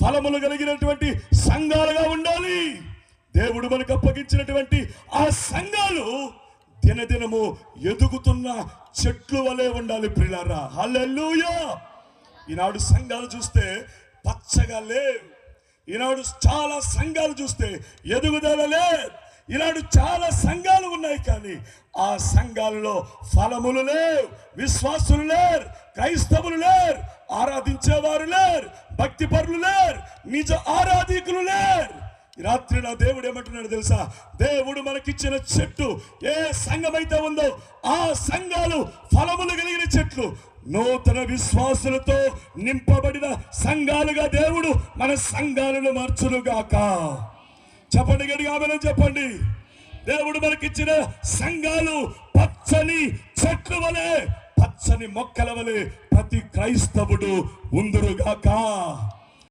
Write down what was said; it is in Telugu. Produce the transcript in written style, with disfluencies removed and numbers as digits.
ఫలములు కలిగినటువంటి సంఘాలుగా ఉండాలి. దేవుడు మనకు అప్పగించినటువంటి ఆ సంఘాలు దినదినము ఎదుగుతున్న చెట్లు వలె ఉండాలి ప్రియులారా. హల్లెలూయా. ఈనాడు సంఘాలు చూస్తే పచ్చగా లేవు. ఈనాడు చాలా సంఘాలు చూస్తే ఎదుగుదల లేదు. ఈనాడు చాలా సంఘాలు ఉన్నాయి, కానీ ఆ సంఘాలలో ఫలములు లేవు, విశ్వాసులు లేరు, క్రైస్తవులు లేరు, ఆరాధించేవారు లేరు, భక్తి పరులు లేరు, నిజ ఆరాధికులు లేరు. రాత్రి నా దేవుడు ఏమంటున్నాడు తెలుసా? దేవుడు మనకిచ్చిన చెట్టు ఏ సంఘమైతే ఉందో ఆ సంఘాలు ఫలములు కలిగిన చెట్లు, నూతన విశ్వాసులతో నింపబడిన సంఘాలుగా దేవుడు మన సంఘాలను మార్చునుగాక. చెప్పండి గడిగా ఆమేన్ చెప్పండి. దేవుడు మనకిచ్చిన సంఘాలు పచ్చని చెట్లు వలె, పచ్చని మొక్కల వలె ప్రతి క్రైస్తవుడు ఉందురుగాక.